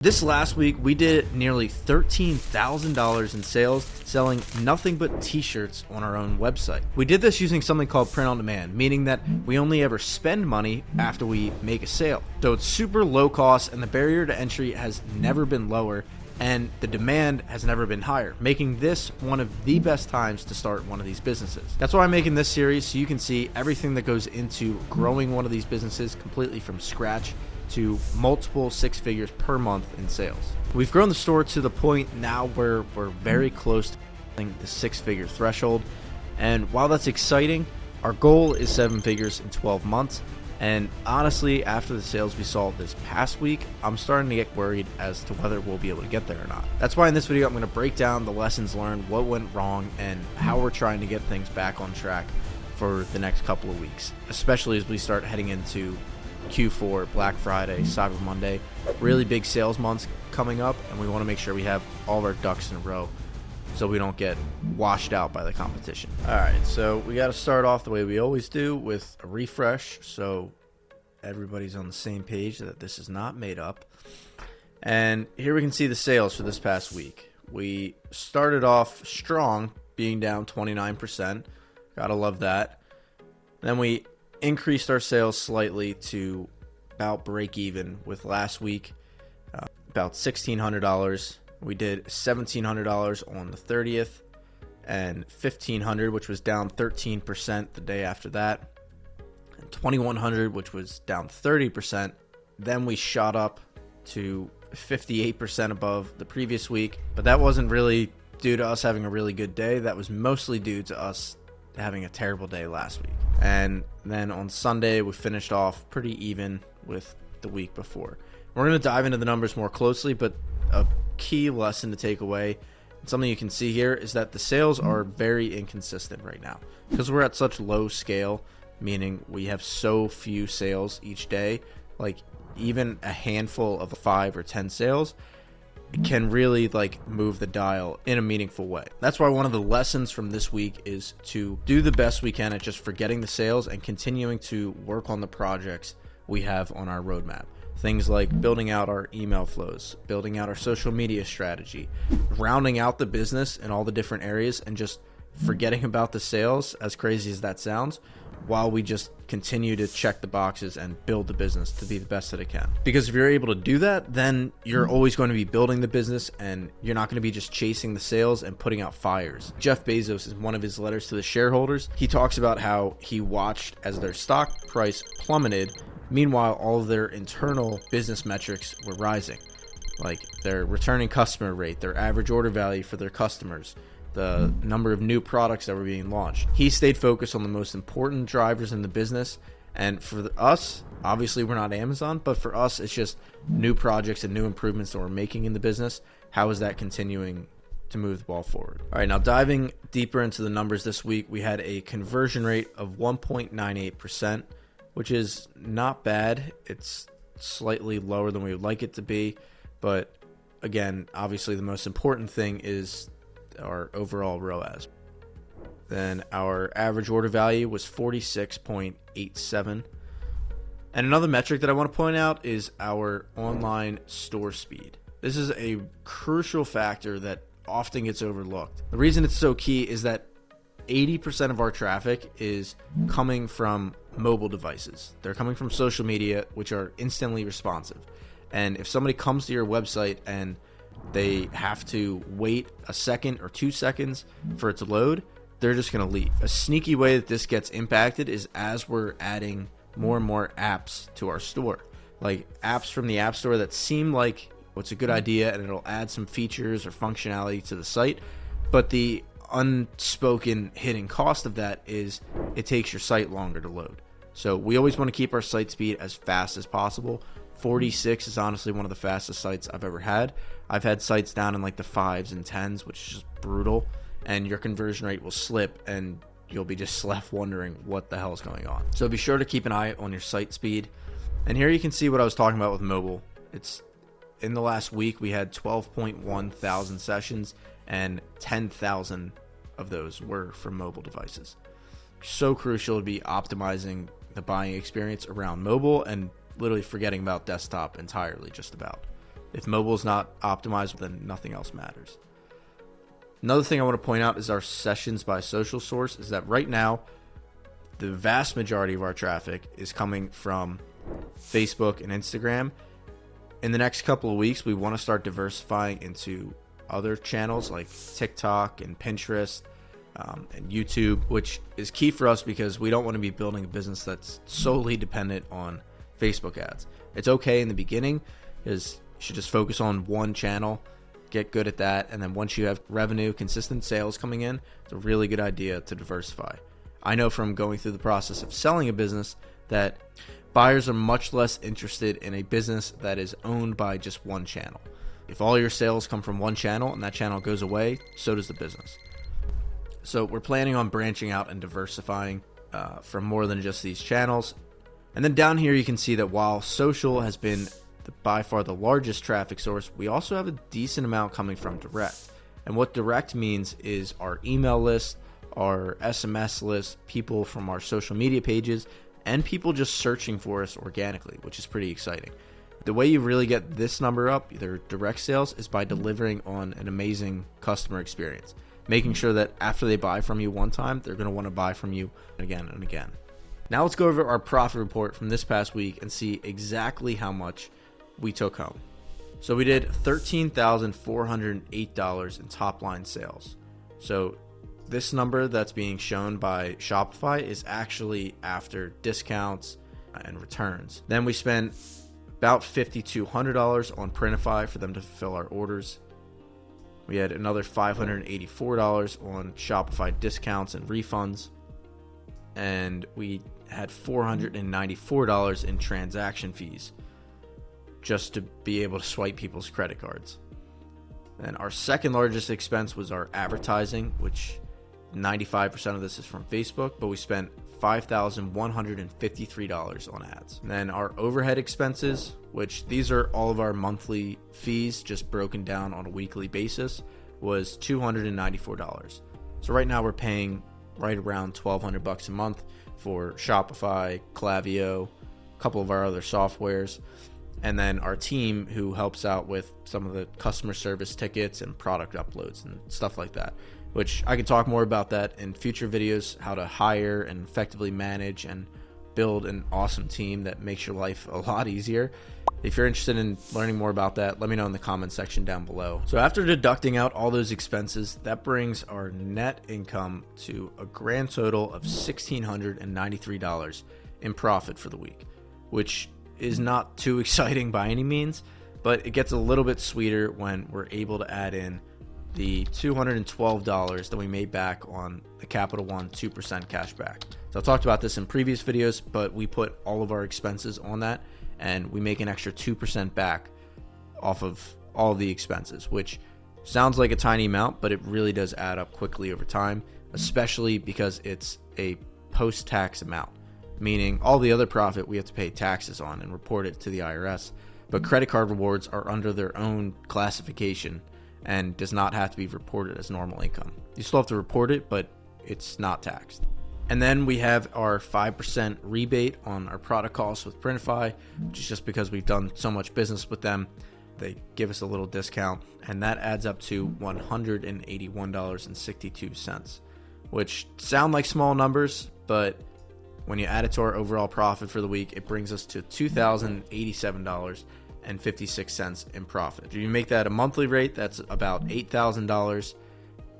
This last week, we did nearly $13,000 in sales selling nothing but t-shirts on our own website. We did this using something called print on demand, meaning that we only ever spend money after we make a sale. So it's super low cost and the barrier to entry has never been lower and the demand has never been higher, making this one of the best times to start one of these businesses. That's why I'm making this series, so you can see everything that goes into growing one of these businesses completely from scratch to multiple six figures per month in sales. We've grown the store to the point now where we're very close to the six-figure threshold. And while that's exciting, our goal is seven figures in 12 months. And honestly, after the sales we saw this past week, I'm starting to get worried as to whether we'll be able to get there or not. That's why in this video, I'm going to break down the lessons learned, what went wrong, and how we're trying to get things back on track for the next couple of weeks, especially as we start heading into Q4, Black Friday, Cyber Monday, really big sales months coming up, and we want to make sure we have all of our ducks in a row so we don't get washed out by the competition. All right, so we got to start off the way we always do with a refresh so everybody's on the same page that this is not made up. And here we can see the sales for this past week. We started off strong, being down 29%. Gotta love that. Then we increased our sales slightly to about break even with last week, about $1,600. We did $1,700 on the 30th and $1,500, which was down 13% the day after that, and $2,100, which was down 30%. Then we shot up to 58% above the previous week, but that wasn't really due to us having a really good day. That was mostly due to us having a terrible day last week. And then on Sunday, we finished off pretty even with the week before. We're going to dive into the numbers more closely, but a key lesson to take away, and something you can see here, is that the sales are very inconsistent right now. Because we're at such low scale, meaning we have so few sales each day, like even a handful of 5 or 10 sales can really move the dial in a meaningful way. That's why one of the lessons from this week is to do the best we can at just forgetting the sales and continuing to work on the projects we have on our roadmap. Things like building out our email flows, building out our social media strategy, rounding out the business in all the different areas, and just forgetting about the sales, as crazy as that sounds, while we just continue to check the boxes and build the business to be the best that it can. Because if you're able to do that, then you're always going to be building the business and you're not going to be just chasing the sales and putting out fires. Jeff Bezos, in one of his letters to the shareholders, he talks about how he watched as their stock price plummeted. Meanwhile, all of their internal business metrics were rising, like their returning customer rate, their average order value for their customers, the number of new products that were being launched. He stayed focused on the most important drivers in the business. And for us, obviously we're not Amazon, but for us, it's just new projects and new improvements that we're making in the business. How is that continuing to move the ball forward? All right, now diving deeper into the numbers this week, we had a conversion rate of 1.98%, which is not bad. It's slightly lower than we would like it to be. But again, obviously the most important thing is our overall ROAS. Then our average order value was 46.87. And another metric that I want to point out is our online store speed. This is a crucial factor that often gets overlooked. The reason it's so key is that 80% of our traffic is coming from mobile devices. They're coming from social media, which are instantly responsive. And if somebody comes to your website and they have to wait a second or 2 seconds for it to load, they're just going to leave. A sneaky way that this gets impacted is as we're adding more and more apps to our store, like apps from the App Store that seem like what's a good idea and it'll add some features or functionality to the site, but the unspoken hidden cost of that is it takes your site longer to load. So we always want to keep our site speed as fast as possible. 46 is honestly one of the fastest sites I've ever had. I've had sites down in the 5s and 10s, which is just brutal, and your conversion rate will slip and you'll be just left wondering what the hell is going on. So be sure to keep an eye on your site speed. And here you can see what I was talking about with mobile. It's in the last week we had 12.1 thousand sessions and 10,000 of those were from mobile devices. So crucial to be optimizing the buying experience around mobile and literally forgetting about desktop entirely, just about. If mobile is not optimized, then nothing else matters. Another thing I want to point out is our sessions by social source is that right now, the vast majority of our traffic is coming from Facebook and Instagram. In the next couple of weeks, we want to start diversifying into other channels like TikTok and Pinterest and YouTube, which is key for us because we don't want to be building a business that's solely dependent on Facebook ads. It's okay in the beginning because you should just focus on one channel, get good at that, and then once you have revenue, consistent sales coming in, it's a really good idea to diversify. I know from going through the process of selling a business that buyers are much less interested in a business that is owned by just one channel. If all your sales come from one channel and that channel goes away, so does the business. So we're planning on branching out and diversifying from more than just these channels. And then down here you can see that while social has been by far the largest traffic source, we also have a decent amount coming from direct. And what direct means is our email list, our SMS list, people from our social media pages, and people just searching for us organically, which is pretty exciting. The way you really get this number up, either direct sales, is by delivering on an amazing customer experience, making sure that after they buy from you one time, they're going to want to buy from you again and again. Now let's go over our profit report from this past week and see exactly how much we took home. So we did $13,408 in top line sales. So this number that's being shown by Shopify is actually after discounts and returns. Then we spent about $5,200 on Printify for them to fulfill our orders. We had another $584 on Shopify discounts and refunds. And we had $494 in transaction fees just to be able to swipe people's credit cards. And our second largest expense was our advertising, which 95% of this is from Facebook, but we spent $5,153 on ads. And then our overhead expenses, which these are all of our monthly fees just broken down on a weekly basis, was $294. So right now we're paying right around $1,200 a month for Shopify, Klaviyo, a couple of our other softwares, and then our team who helps out with some of the customer service tickets and product uploads and stuff like that, which I can talk more about that in future videos, how to hire and effectively manage and build an awesome team that makes your life a lot easier. If you're interested in learning more about that, let me know in the comment section down below. So after deducting out all those expenses, that brings our net income to a grand total of $1,693 in profit for the week, which is not too exciting by any means, but it gets a little bit sweeter when we're able to add in the $212 that we made back on the Capital One 2% cash back. So I talked about this in previous videos, but we put all of our expenses on that and we make an extra 2% back off of all the expenses, which sounds like a tiny amount, but it really does add up quickly over time, especially because it's a post-tax amount, meaning all the other profit we have to pay taxes on and report it to the IRS, but credit card rewards are under their own classification and does not have to be reported as normal income. You still have to report it, but it's not taxed. And then we have our 5% rebate on our product costs with Printify, which is just because we've done so much business with them. They give us a little discount, and that adds up to $181.62, which sound like small numbers, but when you add it to our overall profit for the week, it brings us to $2,087.56 in profit. If you make that a monthly rate, that's about $8,000,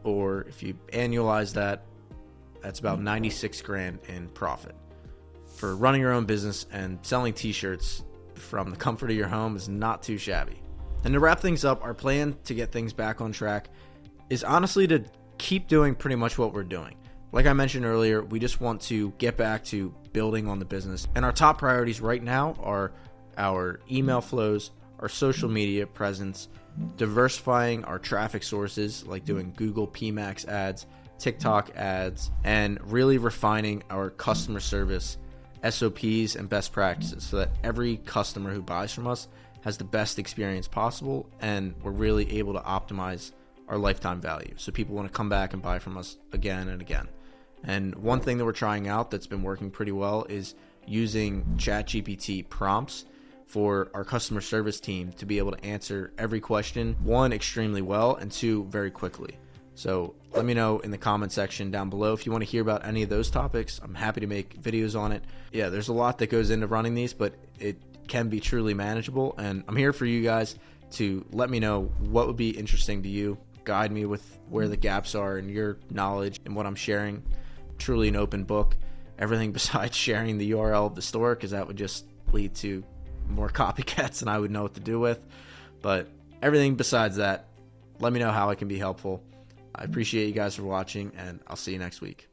or if you annualize that, that's about 96 grand in profit. For running your own business and selling t-shirts from the comfort of your home is not too shabby. And to wrap things up, our plan to get things back on track is honestly to keep doing pretty much what we're doing. Like I mentioned earlier, we just want to get back to building on the business. And our top priorities right now are our email flows, our social media presence, diversifying our traffic sources like doing Google PMax ads, TikTok ads, and really refining our customer service SOPs and best practices so that every customer who buys from us has the best experience possible, and we're really able to optimize our lifetime value so people want to come back and buy from us again and again. And one thing that we're trying out that's been working pretty well is using ChatGPT prompts for our customer service team to be able to answer every question, one, extremely well, and two, very quickly. So let me know in the comment section down below if you want to hear about any of those topics. I'm happy to make videos on it. Yeah, there's a lot that goes into running these, but it can be truly manageable, and I'm here for you guys to let me know what would be interesting to you, guide me with where the gaps are in your knowledge and what I'm sharing. Truly an open book. Everything besides sharing the URL of the store, because that would just lead to more copycats than I would know what to do with. But everything besides that, let me know how I can be helpful. I appreciate you guys for watching, and I'll see you next week.